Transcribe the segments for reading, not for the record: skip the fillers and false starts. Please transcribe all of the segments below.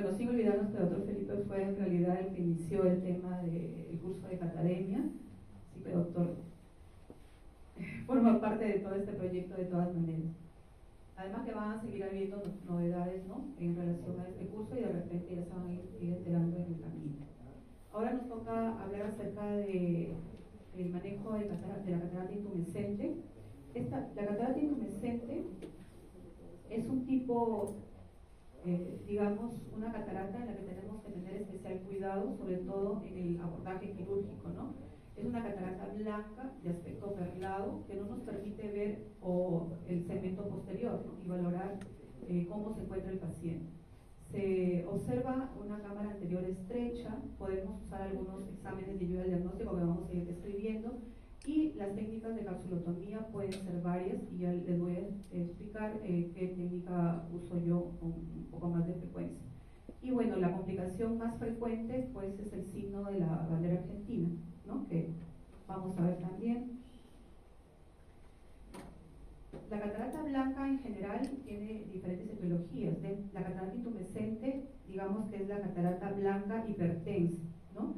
Bueno, sin olvidarnos que el doctor Felipe fue en realidad el que inició el tema del curso de Catademia, así que doctor forma parte de todo este proyecto de todas maneras. Además que van a seguir habiendo novedades, ¿no?, en relación a este curso, y de repente ya se van a ir enterando en el camino. Ahora nos toca hablar acerca del manejo de la catarata intumescente. La catarata intumescente es un tipo, digamos, una catarata en la que tenemos que tener especial cuidado, sobre todo en el abordaje quirúrgico, ¿no? Es una catarata blanca de aspecto perlado que no nos permite ver el segmento posterior, ¿no?, y valorar cómo se encuentra el paciente. Se observa una cámara anterior estrecha, podemos usar algunos exámenes de ayuda al diagnóstico que vamos a ir describiendo, y las técnicas de capsulotomía pueden ser varias, y ya les voy a explicar qué técnica uso yo con un poco más de frecuencia. Y bueno, la complicación más frecuente pues es el signo de la bandera argentina, ¿no?, que vamos a ver también. La catarata blanca en general tiene diferentes etiologías. La catarata intumescente, digamos que es la catarata blanca hipertensa, ¿no?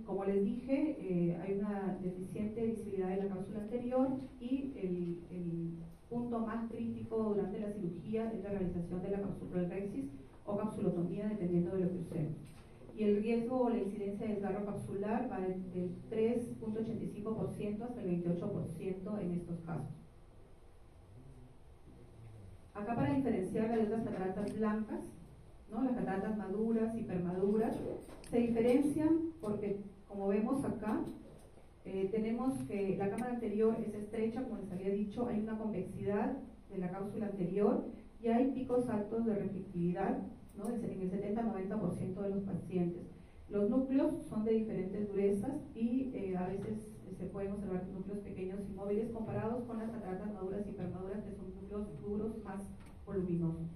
Como les dije, hay una deficiente visibilidad de la cápsula anterior, y el punto más crítico durante la cirugía es la realización de la capsulorhexis o capsulotomía, dependiendo de lo que usemos. Y el riesgo o la incidencia de desgarro capsular va del 3.85% hasta el 28% en estos casos. Acá, para diferenciar las otras cataratas blancas, ¿no?, las cataratas maduras, hipermaduras, se diferencian porque, como vemos acá, tenemos que la cámara anterior es estrecha, como les había dicho, hay una convexidad de la cápsula anterior y hay picos altos de reflectividad, ¿no?, en el 70-90% de los pacientes. Los núcleos son de diferentes durezas y a veces se pueden observar núcleos pequeños y móviles comparados con las cataratas maduras y hipermaduras, que son núcleos duros más voluminosos.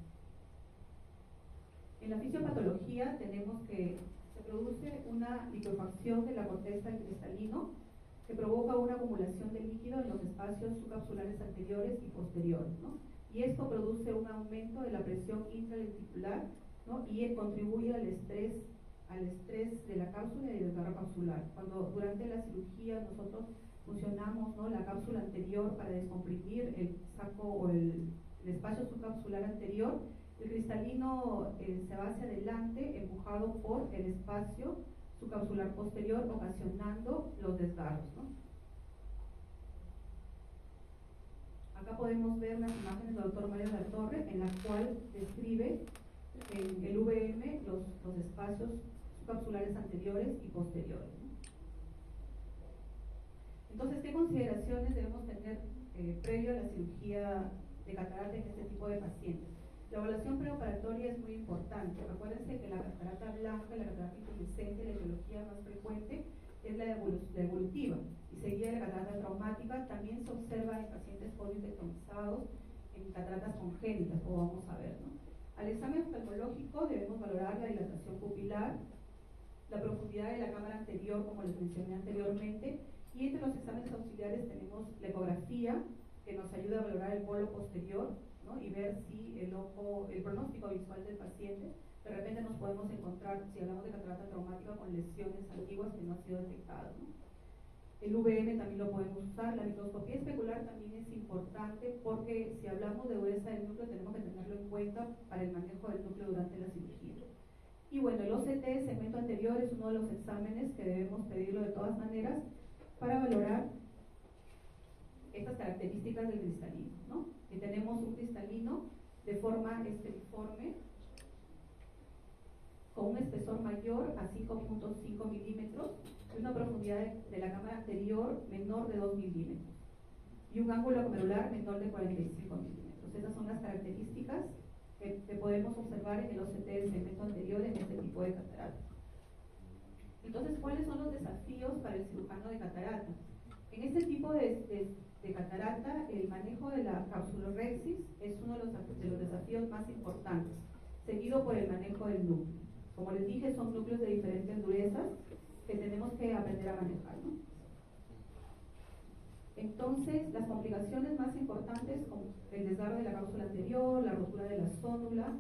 En la fisiopatología tenemos que se produce una liquefacción de la corteza del cristalino que provoca una acumulación de líquido en los espacios subcapsulares anteriores y posteriores, ¿no? Y esto produce un aumento de la presión intralenticular, ¿no?, y contribuye al estrés de la cápsula y del desgarro capsular. Cuando durante la cirugía nosotros funcionamos, ¿no?, la cápsula anterior para descomprimir el saco o el espacio subcapsular anterior, el cristalino se va hacia adelante, empujado por el espacio subcapsular posterior, ocasionando los desgarros, ¿no? Acá podemos ver unas imágenes del doctor Mario Latorre, en la cual describe en el VM los espacios subcapsulares anteriores y posteriores, ¿no? Entonces, ¿qué consideraciones debemos tener previo a la cirugía de catarata en este tipo de pacientes? La evaluación preoperatoria es muy importante. Acuérdense que la catarata blanca y la catarata intumescente, la etiología más frecuente es la evolutiva, y seguida de la catarata traumática. También se observa en pacientes poliodectomizados, en cataratas congénitas, como vamos a ver, ¿no? Al examen oftalmológico debemos valorar la dilatación pupilar, la profundidad de la cámara anterior, como les mencioné anteriormente, y entre los exámenes auxiliares tenemos la ecografía, que nos ayuda a valorar el polo posterior, ¿no?, y ver si el pronóstico visual del paciente. De repente nos podemos encontrar, si hablamos de catarata traumática, con lesiones antiguas que no han sido detectadas, ¿no? El VM también lo podemos usar. La microscopía especular también es importante, porque si hablamos de dureza del núcleo tenemos que tenerlo en cuenta para el manejo del núcleo durante la cirugía. Y bueno, el OCT, segmento anterior, es uno de los exámenes que debemos pedirlo de todas maneras para valorar estas características del cristalino, ¿no? Que tenemos un cristalino de forma esteriforme, con un espesor mayor a 5.5 milímetros y una profundidad de la cámara anterior menor de 2 milímetros y un ángulo glomerular menor de 45 milímetros. Esas son las características que podemos observar en el OCT del segmento anterior en este tipo de catarata. Entonces, ¿cuáles son los desafíos para el cirujano de catarata? En este tipo de catarata, el manejo de la capsulorhexis es uno de los desafíos más importantes, seguido por el manejo del núcleo. Como les dije, son núcleos de diferentes durezas que tenemos que aprender a manejar, ¿no? Entonces, las complicaciones más importantes, como el desgarro de la cápsula anterior, la rotura de la zónula,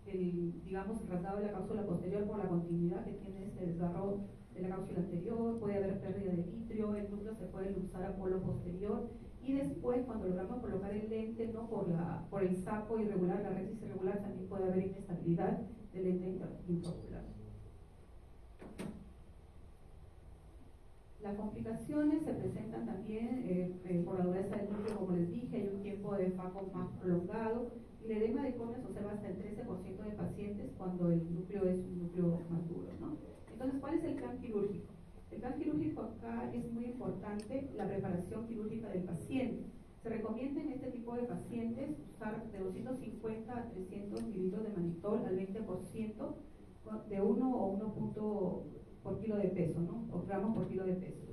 digamos, el traslado de la cápsula posterior por la continuidad que tiene este desgarro de la cápsula anterior, puede haber pérdida de vitrio, el núcleo se puede luxar a polo posterior, y después cuando logramos colocar el lente, ¿no? por el saco irregular, la rexis irregular, también puede haber inestabilidad del lente intraocular. Las complicaciones se presentan también por la dureza del núcleo, como les dije, hay un tiempo de FACO más prolongado, y el edema de córnea se observa hasta el 13% de pacientes cuando el núcleo es un núcleo más duro, ¿no? Entonces, ¿cuál es el plan quirúrgico? El plan quirúrgico acá es muy importante la preparación quirúrgica del paciente. Se recomienda en este tipo de pacientes usar de 250 a 300 mililitros de mannitol al 20% de 1 o 1 por kilo de peso, ¿no? O gramos por kilo de peso.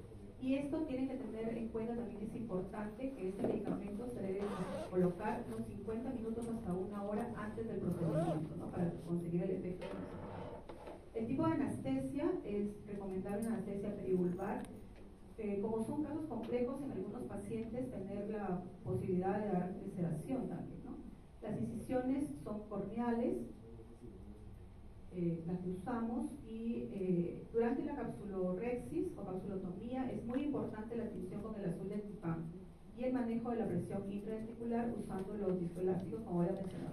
Y esto tienen que tener en cuenta, también es importante que este medicamento se debe colocar unos 50 minutos hasta 1 hora antes del procedimiento, ¿no? Para conseguir el efecto. El tipo de anestesia es recomendable una anestesia perivulvar. Como son casos complejos, en algunos pacientes tener la posibilidad de dar sedación también, ¿no? Las incisiones son corneales, las que usamos, y durante la capsulorexis o capsulotomía es muy importante la atención con el azul de Tipán y el manejo de la presión intraventricular usando los discoelásticos, como voy a mencionar.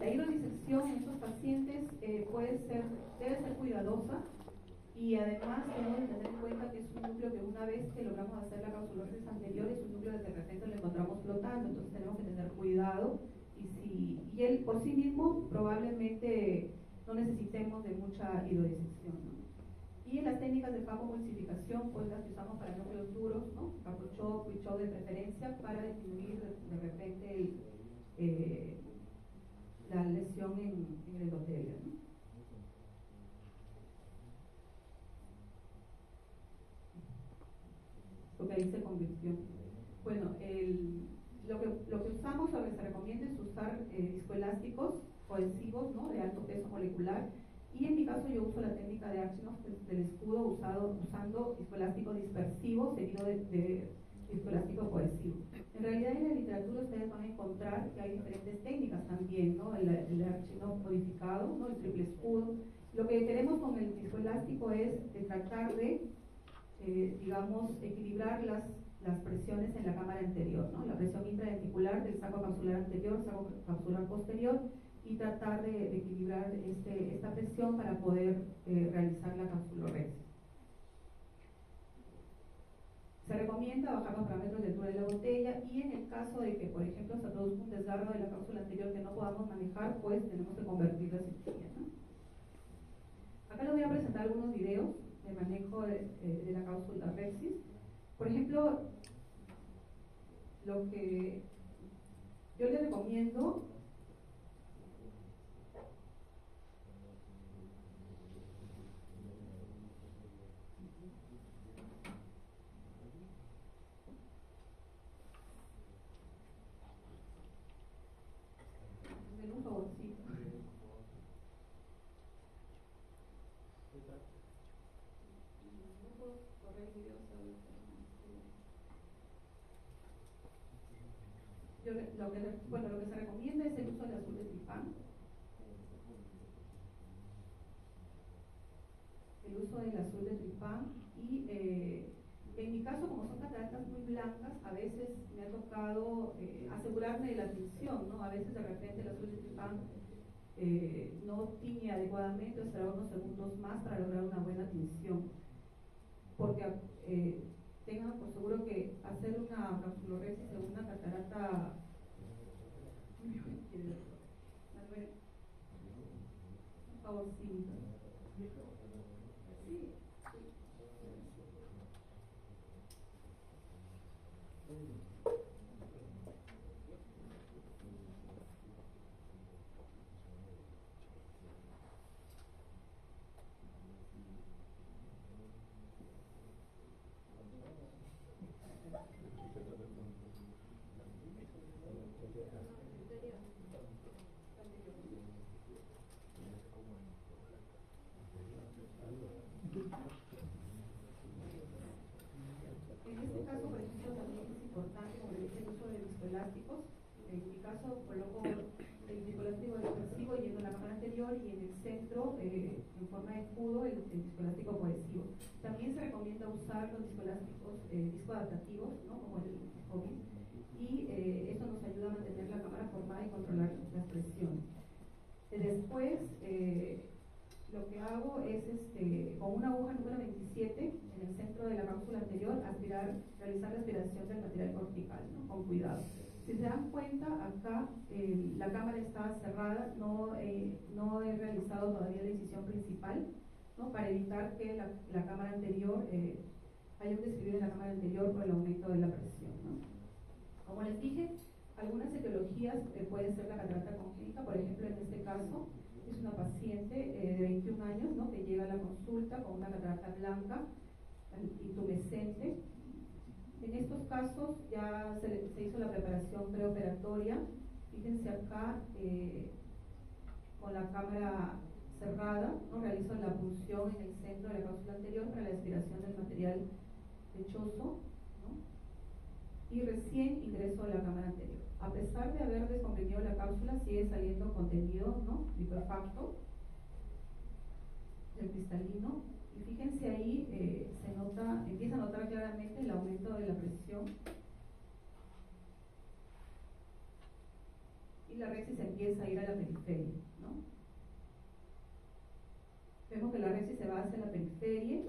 La hidrodisección en estos pacientes debe ser cuidadosa, y además tenemos que tener en cuenta que es un núcleo que una vez que logramos hacer la capsulosis anterior es un núcleo que de repente lo encontramos flotando, entonces tenemos que tener cuidado, y él por sí mismo probablemente no necesitemos de mucha hidrodisección, ¿no? Y en las técnicas de fagomulsificación, pues las que usamos para núcleos duros, ¿no? Capuchó, Quichó de preferencia, para disminuir de repente la lesión en el endotelio, ¿no? Lo que ahí se convirtió. Bueno, lo que usamos, lo que se recomienda es usar discoelásticos cohesivos, ¿no? De alto peso molecular, y en mi caso yo uso la técnica de Actionov del escudo usando discoelástico dispersivo seguido de discoelástico cohesivo. En realidad en la literatura ustedes van a encontrar que hay diferentes técnicas también, ¿no? El Actionov modificado, ¿no? El triple escudo. Lo que queremos con el discoelástico es tratar de digamos, equilibrar las presiones en la cámara anterior, ¿no? La presión intraventricular del saco capsular anterior, saco capsular posterior, y tratar de equilibrar esta presión para poder realizar la capsulorexis. Se recomienda bajar los parámetros de altura de la botella, y en el caso de que, por ejemplo, se produzca un desgarro de la cápsula anterior que no podamos manejar, pues tenemos que convertir la cirugía, ¿no? Acá les voy a presentar algunos videos de manejo de la cápsula rexis. Por ejemplo, lo que yo les recomiendo denme un favorcito. Lo que se recomienda es el uso de azul de tripán. El uso del azul de tripán, y en mi caso, como son cataratas muy blancas, a veces me ha tocado asegurarme de la tinción, ¿no? A veces de repente el azul de tripán no tiñe adecuadamente, esperar unos segundos más para lograr una buena tinción, porque tengan por seguro que hacer una capsulorexis en una catarata Manuel, un favorcito. Sí. cámara anterior y en el centro, en forma de escudo, el viscoelástico cohesivo. También se recomienda usar los viscoelásticos viscoadaptativos, ¿no? Como el COVID, y esto nos ayuda a mantener la cámara formada y controlar las presiones. Después, lo que hago es, con una aguja número 27 en el centro de la cápsula anterior, realizar la aspiración del material cortical, ¿no? Con cuidado. Si se dan cuenta, acá la cámara está cerrada, no he realizado todavía la incisión principal, ¿no? Para evitar que la cámara anterior, haya un describido en la cámara anterior por el aumento de la presión, ¿no? Como les dije, algunas etiologías pueden ser la catarata congénita. Por ejemplo, en este caso es una paciente de 21 años, ¿no? Que llega a la consulta con una catarata blanca intumescente. En estos casos ya se hizo la preparación preoperatoria. Fíjense acá, con la cámara cerrada, ¿no? Realizo la punción en el centro de la cápsula anterior para la aspiración del material lechoso, ¿no? Y recién ingreso a la cámara anterior. A pesar de haber descomprimido la cápsula, sigue saliendo contenido, ¿no? Liquefacto del cristalino. Y fíjense ahí, empieza a notar claramente el aumento de la presión. Y la rexis empieza a ir a la periferia, ¿no? Vemos que la rexis se va hacia la periferia.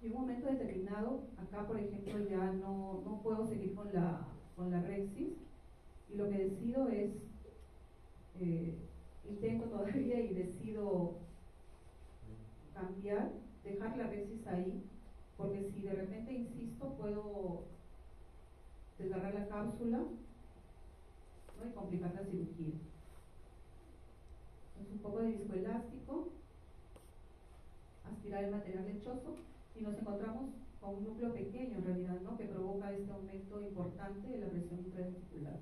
Y en un momento determinado, acá por ejemplo ya no puedo seguir con la rexis, y lo que decido es, intento todavía y decido cambiar, dejar la rexis ahí, porque si de repente insisto puedo desgarrar la cápsula, ¿no? Y complicar la cirugía. Entonces un poco de viscoelástico, aspirar el material lechoso, y nos encontramos con un núcleo pequeño en realidad, ¿no? Que provoca este aumento importante de la presión intravesicular.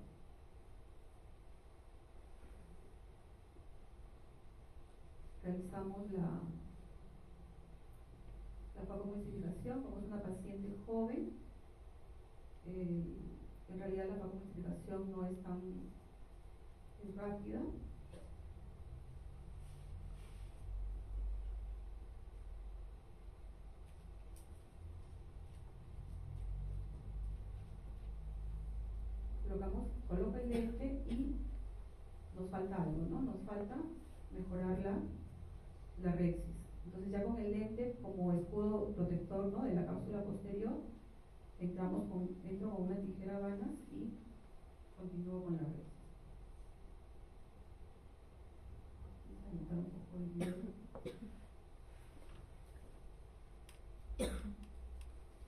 Realizamos la fagomultiplicación. Como es una paciente joven, en realidad la fagomultiplicación no es tan rápida. Coloco el lente y nos falta algo, ¿no? Nos falta mejorar la rexis. Entonces ya con el lente como escudo protector, ¿no? De la cápsula posterior, entro con una tijera vanas y continúo con la rexis. Vamos a aumentar un poco el video.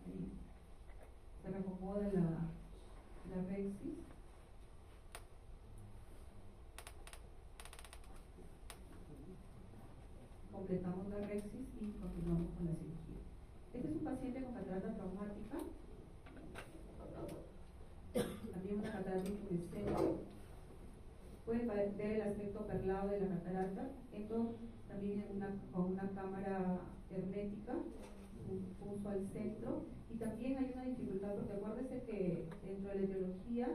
Ahí se reacomoda la rexis. Completamos la rexis y continuamos con la cirugía. Este es un paciente con catarata traumática, también una catarata intumescente. Pueden ver el aspecto perlado de la catarata. Entro también con una cámara hermética, punzo al centro, y también hay una dificultad porque acuérdense que dentro de la etiología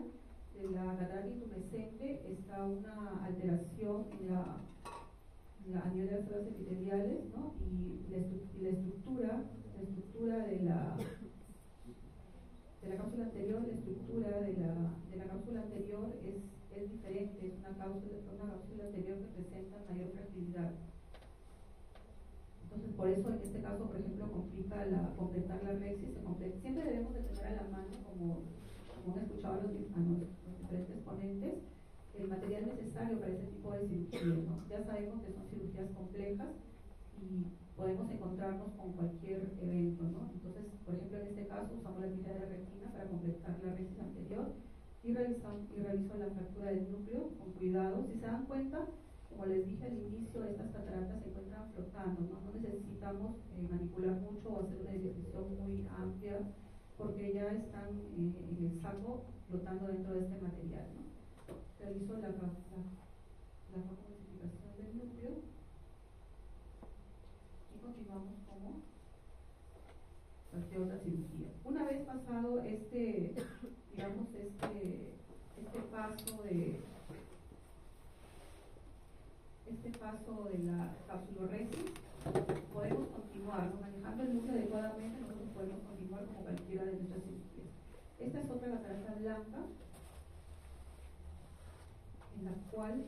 de la catarata intumescente está una alteración a nivel de las células epiteliales, ¿no? Y la estructura de la cápsula anterior, la estructura de la cápsula anterior es diferente, es una cápsula anterior que presenta mayor fragilidad. Entonces, por eso en este caso, por ejemplo, complica completar la rexis. Siempre debemos de tener a la mano, como han escuchado a los diferentes ponentes, el material necesario para ese tipo de cirugía, ¿no? Ya sabemos que son cirugías complejas y podemos encontrarnos con cualquier evento, ¿no? Entonces, por ejemplo, en este caso usamos la tijera de retina para completar la rexis anterior y realizo la fractura del núcleo con cuidado. Si se dan cuenta, como les dije al inicio, estas cataratas se encuentran flotando, ¿no? No necesitamos manipular mucho o hacer una disección muy amplia, porque ya están en el saco flotando dentro de este material, ¿no? Realizo la fagomultiplicación del núcleo y continuamos como cualquier otra cirugía. Una vez pasado digamos, este paso de la capsulorresis, podemos continuar, ¿no? Manejando el núcleo adecuadamente, nosotros podemos continuar como cualquiera de nuestras cirugías. Esta es otra catarata blanca, en la cual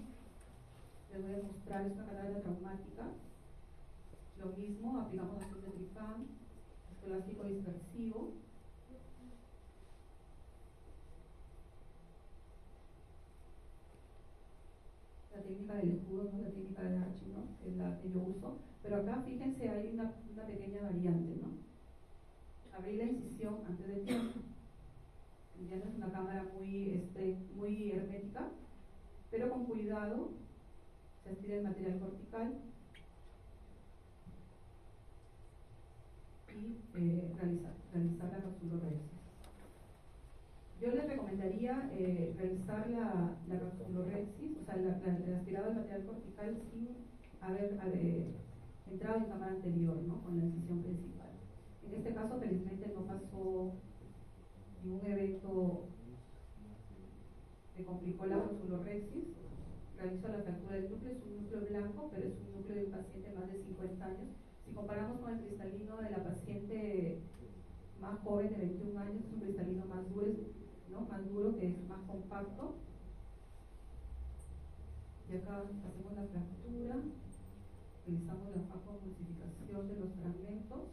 les voy a mostrar, esta catarata traumática. Lo mismo, aplicamos azul de tripán, escolástico dispersivo. La técnica del escudo, no la técnica de Archie, ¿no? Que es la que yo uso, pero acá fíjense hay una pequeña variante, ¿no? Abrí la incisión antes del tiempo, ya no es una cámara muy hermética, pero con cuidado se aspira el material cortical y realizar la capsulorresis. Yo les recomendaría realizar la capsulorresis, o sea, el aspirado del material cortical sin haber entrado en cámara anterior, ¿no? Con la incisión principal. En este caso, felizmente no pasó ningún evento que complicó la capsulorresis. Realizo la fractura del núcleo, es un núcleo blanco, pero es un núcleo de un paciente de más de 50 años. Si comparamos con el cristalino de la paciente más joven de 21 años, es un cristalino más duro, ¿no? Más duro, que es más compacto. Y acá hacemos la fractura, realizamos la facoemulsificación de los fragmentos,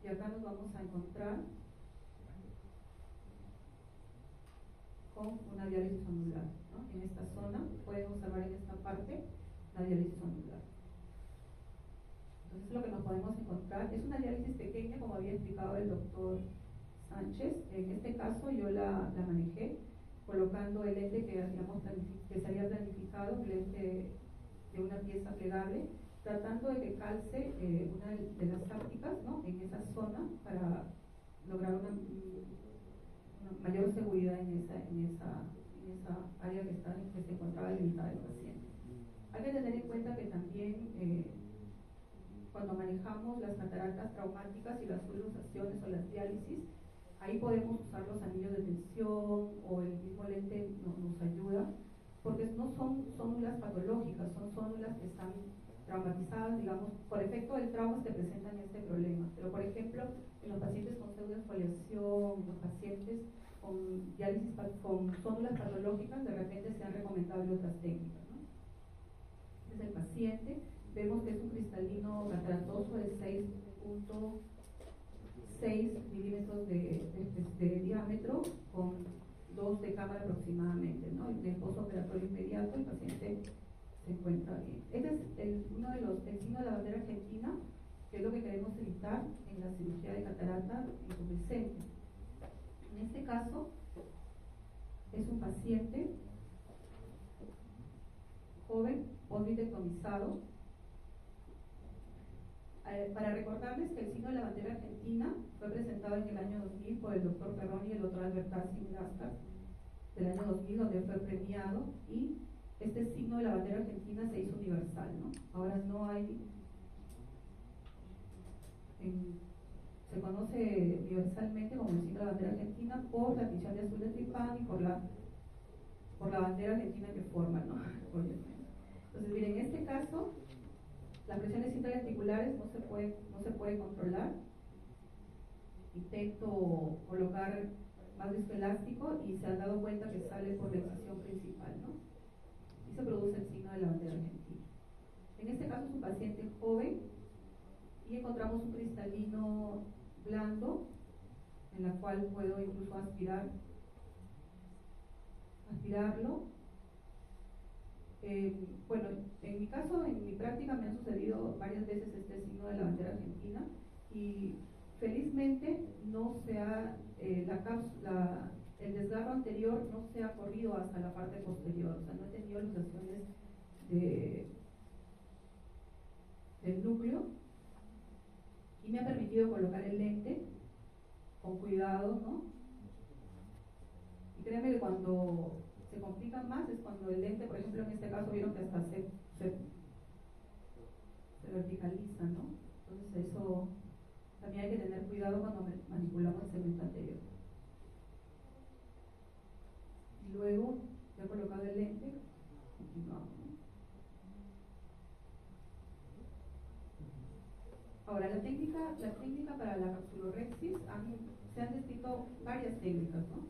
y acá nos vamos a encontrar con una diálisis anular, ¿no? En esta zona pueden observar en esta parte la diálisis anular. Entonces lo que nos podemos encontrar es una diálisis pequeña, como había explicado el doctor Sánchez. En este caso yo la manejé colocando el lente que se había planificado, un lente de una pieza plegable, tratando de que calce una de las ápticas, ¿no? En esa zona para lograr una mayor seguridad en esa área que se encontraba limitada del paciente. Hay que tener en cuenta que también cuando manejamos las cataratas traumáticas y las subluxaciones o las diálisis, ahí podemos usar los anillos de tensión o el mismo lente nos ayuda, porque no son células patológicas, son células que están traumatizadas, digamos, por efecto del trauma que presentan este problema. Pero, por ejemplo, en los pacientes con pseudoesfoliación, los pacientes con diálisis con células patológicas, de repente se han recomendado otras técnicas, ¿no? Este es el paciente. Vemos que es un cristalino cataratoso de 6.6 milímetros de diámetro, con 2 de cámara aproximadamente, ¿no? En el postoperatorio inmediato el paciente se encuentra bien. Este es el signo de la bandera argentina, que es lo que queremos evitar en la cirugía de catarata insuficiente. En este caso es un paciente joven, postvitrectomizado. Para recordarles que el signo de la bandera argentina fue presentado en el año 2000 por el doctor Perroni y el doctor Albertazzi en Gascar, del año 2000, donde fue premiado, y este signo de la bandera argentina se hizo universal, ¿no? Ahora no hay, se conoce universalmente como el signo de la bandera argentina por la tinción de azul de tripán y por la bandera argentina que forma, ¿no? Entonces, miren, en este caso las presiones intraarticulares no se puede controlar. Intento colocar más disco elástico y se han dado cuenta que sale por la incisión principal, ¿no? Y se produce el signo de la bandera argentina. En este caso es un paciente joven y encontramos un cristalino blando en la cual puedo incluso aspirarlo. Bueno, en mi caso, en mi práctica me ha sucedido varias veces este signo de la bandera argentina y felizmente no se ha, el desgarro anterior no se ha corrido hasta la parte posterior, o sea, no he tenido luxaciones del núcleo y me ha permitido colocar el lente con cuidado, ¿no? Y créanme que cuando se complica más es cuando el lente, por ejemplo, en este caso vieron que hasta se verticaliza, ¿no? hay que tener cuidado cuando manipulamos el segmento anterior. Y luego, ya he colocado el lente, continuamos. Ahora, la técnica para la capsulorhexis, se han descrito varias técnicas, ¿no?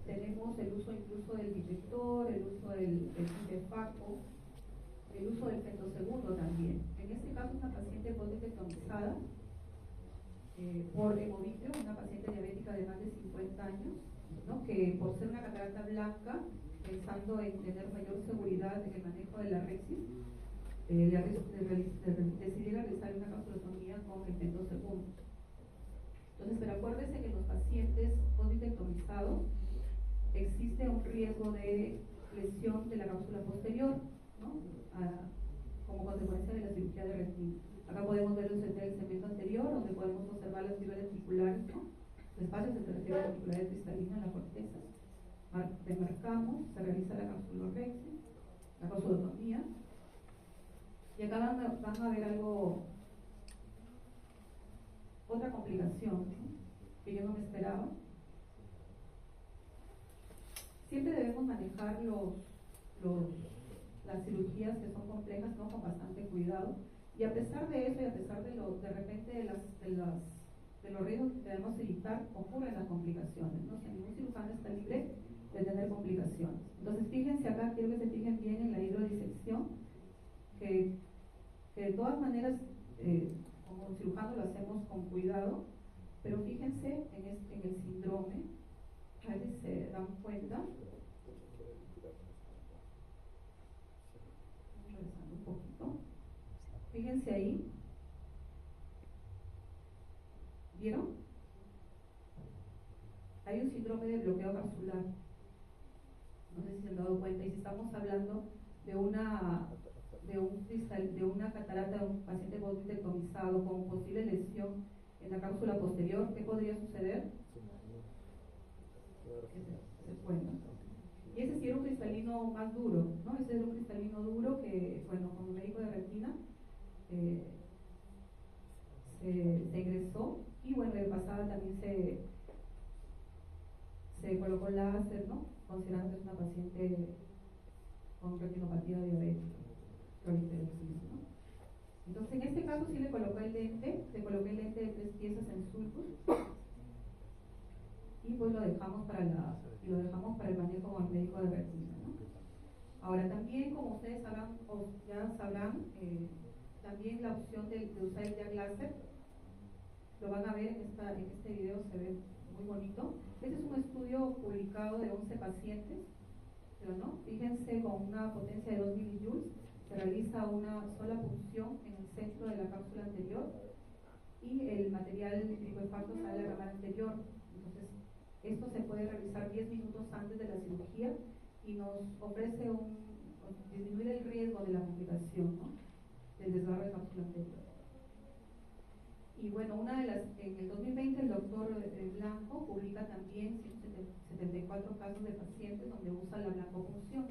Tenemos el uso incluso del inyector, el uso del cinefaco, el uso del femtosegundo también. En este caso, una paciente poditectomizada por hemovitrio, una paciente diabética de más de 50 años, ¿no? Que por ser una catarata blanca, pensando en tener mayor seguridad en el manejo de la rhexis, decidí realizar una capsulotomía con el femtosegundo. Entonces, pero acuérdense que en los pacientes poditectomizados existe un riesgo de lesión de la cápsula posterior, ¿no? Como consecuencia de la cirugía de retina. Acá podemos ver el segmento anterior, donde podemos observar las fibras articulares, ¿no? Los espacios entre las fibras articulares cristalinas en la corteza. Demarcamos, se realiza la capsulorhexis, la capsulotomía. Y acá van a ver otra complicación, ¿no? Que yo no me esperaba. Siempre debemos manejar las cirugías que son complejas, ¿no? Con bastante cuidado. Y a pesar de eso, y a pesar de repente de los riesgos que debemos evitar, ocurren las complicaciones, ¿no? Si ningún cirujano está libre de tener complicaciones. Entonces, fíjense acá, quiero que se fijen bien en la hidrodisección, que de todas maneras, como cirujanos lo hacemos con cuidado, pero fíjense en el síndrome, a ver si se dan cuenta. Regresando un poquito. Fíjense ahí. ¿Vieron? Hay un síndrome de bloqueo capsular. No sé si se han dado cuenta. Y si estamos hablando de una catarata de un paciente poditectomizado con posible lesión en la cápsula posterior, ¿qué podría suceder? Se cuenta. Y ese sí era un cristalino más duro, ¿no? Ese era un cristalino duro que, bueno, como médico de retina se ingresó, y bueno, de pasada también se colocó láser, ¿no? Considerando que es una paciente con retinopatía diabética. ¿No? Entonces, en este caso sí le coloqué el lente de 3 piezas en sulcus, y pues lo dejamos para el manejo con el médico de retina, ¿no? Ahora también, como ustedes sabrán, también la opción de usar el jack láser, lo van a ver en este video, se ve muy bonito. Este es un estudio publicado de 11 pacientes, ¿no? Fíjense, con una potencia de 2 milijoules, se realiza una sola punción en el centro de la cápsula anterior, y el material liquefacto sale a la cámara anterior. Entonces, esto se puede realizar 10 minutos antes de la cirugía y nos ofrece disminuir el riesgo de la complicación, ¿no? Del desgarro de cápsula anterior. Y bueno, en el 2020 el doctor Blanco publica también 174 casos de pacientes donde usa la blancopunción.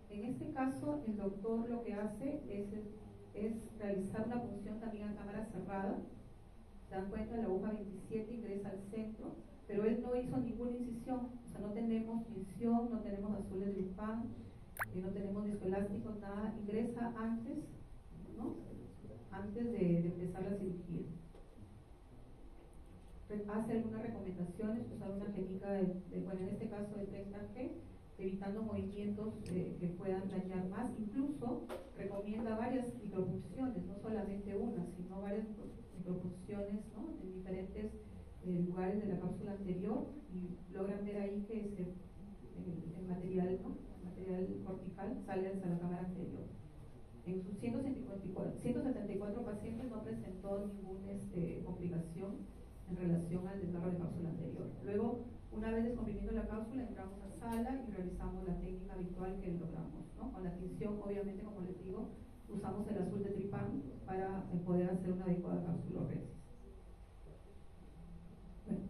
En este caso, el doctor lo que hace es realizar una punción también a cámara cerrada. Se dan cuenta, la aguja 27 ingresa al centro, pero él no hizo ninguna incisión, o sea, no tenemos incisión, no tenemos azules de pan, no tenemos discoelásticos, nada, ingresa antes, ¿no? Antes de empezar la cirugía. Hace algunas recomendaciones, usar una técnica bueno, en este caso de 30G, evitando movimientos que puedan dañar más. Incluso recomienda varias micropunciones, no solamente una, sino varias micropunciones, ¿no? En diferentes lugares de la cápsula anterior, y logran ver ahí que el material, ¿no? El material cortical sale hacia la cámara anterior. En sus 174 pacientes no presentó ninguna complicación en relación al desgarro de cápsula anterior. Luego, una vez descomprimiendo la cápsula, entramos a sala y realizamos la técnica habitual que logramos, ¿no? Con la tinción, obviamente, como les digo, usamos el azul de tripán para poder hacer una adecuada capsulorhexis. Bueno.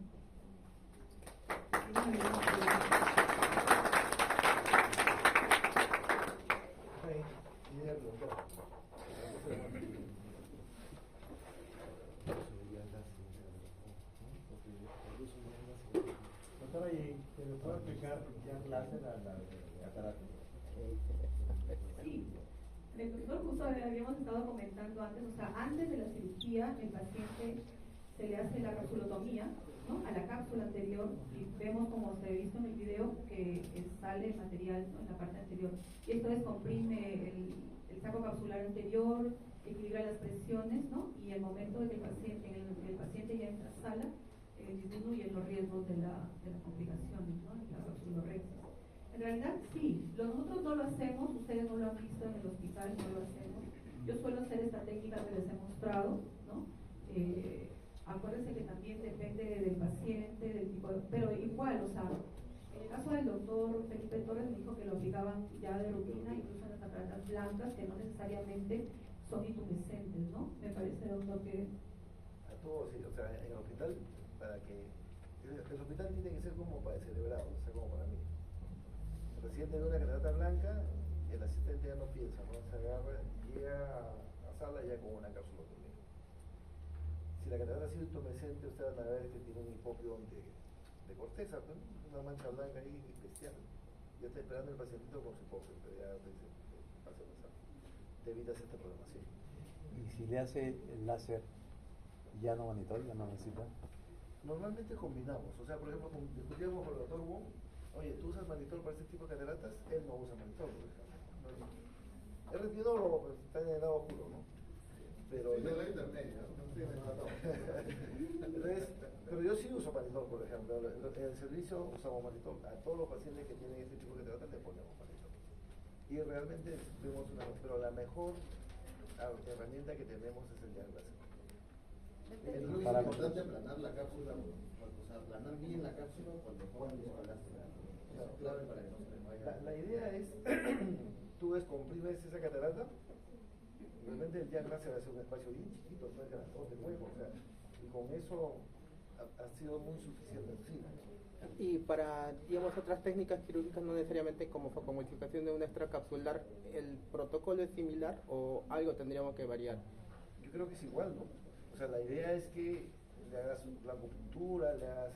El doctor justo habíamos estado comentando antes, o sea, antes de la cirugía el paciente se le hace la capsulotomía, ¿no?, a la cápsula anterior, y vemos, como se ha visto en el video, que sale el material, ¿no?, en la parte anterior, y esto descomprime el saco capsular anterior, equilibra las presiones, ¿no?, y el momento de que el paciente ya entra a sala, disminuye los riesgos de las complicaciones, ¿no?, de la capsulorexis. En realidad sí, nosotros no lo hacemos, ustedes no lo han visto en el hospital, no lo hacemos. Yo suelo hacer esta técnica que les he mostrado, ¿no? Acuérdense que también depende del paciente, del tipo pero igual, o sea, en el caso del doctor Felipe Torres me dijo que lo aplicaban ya de rutina, incluso en las cataratas blancas, que no necesariamente son intumescentes, ¿no? Me parece, doctor, que... A todos, sí, o sea, en el hospital, el hospital tiene que ser como para el cerebrado, o sea, como para mí. El paciente ve una catarata blanca, el asistente ya no piensa, ¿no? Se agarra, llega a sala ya con una cápsula también. Si la catarata ha sido intumescente, ustedes van a ver que tiene un hipopión de corteza, ¿no? Una mancha blanca ahí bestial. Ya está esperando el pacientito con su hipopión, pero ya te dice, pasa a pasar. Te evitas esta programación. Y si le hace el láser, ya no monitor, ya no necesita. Normalmente combinamos, o sea, por ejemplo, discutíamos con el doctor Wong, oye, ¿tú usas monitor para este tipo de cataratas? Él no usa monitor, por ejemplo. Es retinólogo, pues está en el lado oscuro, ¿no? Pero sí, yo la intermedia, ¿no? Entonces, pero yo sí uso monitor, por ejemplo. En el servicio usamos monitor. A todos los pacientes que tienen este tipo de cataratas le ponemos monitor. Y realmente vemos pero la mejor herramienta que tenemos es el diagnóstico. Es muy importante aplanar la cápsula, o sea, aplanar bien la cápsula cuando pones el elástico. Es clave para que no se le vaya. La idea es, tú descomprimes esa catarata, realmente el diagnóstico va a ser un espacio bien chiquito, cerca de del huevo, o sea, y con eso ha sido muy suficiente. Sí. Y para, digamos, otras técnicas quirúrgicas, no necesariamente como focomodificación de un extracapsular, ¿el protocolo es similar o algo tendríamos que variar? Yo creo que es igual, ¿no? O sea, la idea es que le hagas la acupuntura, le hagas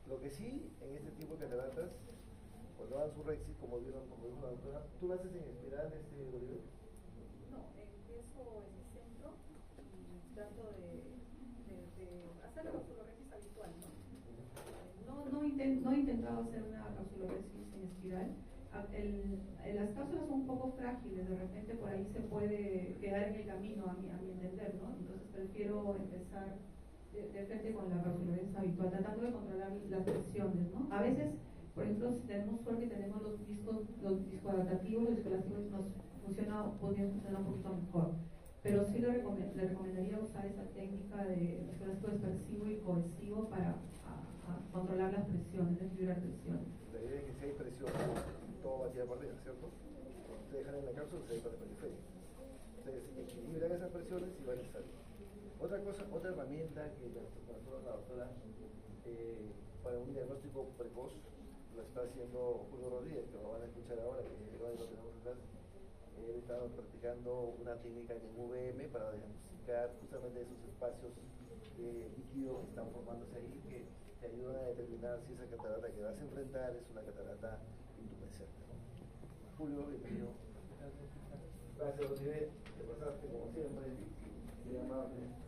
lo que sí, en este tipo de cataratas, cuando hagan su rexis, como dijo la doctora, ¿tú lo haces en espiral, Bolívar? No, empiezo en el centro y trato de hacer la capsulorexis habitual, ¿no? No he intentado hacer una capsulorexis en espiral. Las cápsulas son un poco frágiles, de repente por ahí se puede quedar en el camino, a mi entender, ¿no? Entonces prefiero empezar de frente con la capsulorexis habitual, tratando de controlar las presiones, ¿no? A veces, por ejemplo, si tenemos suerte y tenemos los discoadaptativos, los discoelásticos podrían funcionar un poquito mejor. Pero sí le recomendaría usar esa técnica de discoelástico dispersivo y cohesivo para controlar las presiones, equilibrar presiones. La idea es que si hay presión, todo va a tirar para arriba, ¿cierto? Cuando ustedes dejan en la cápsula, se va para la periferia. Ustedes equilibran esas presiones y van a salir. Otra herramienta que la doctora para un diagnóstico precoz lo está haciendo Julio Rodríguez, que lo van a escuchar ahora, que lo tenemos en clase. Él está practicando una técnica en VM para diagnosticar justamente esos espacios de líquido que están formándose ahí, que te ayudan a determinar si esa catarata que vas a enfrentar es una catarata intumescente, ¿no? Julio, bienvenido. Gracias, Rodríguez. Te pasaste como siempre. Muy amable.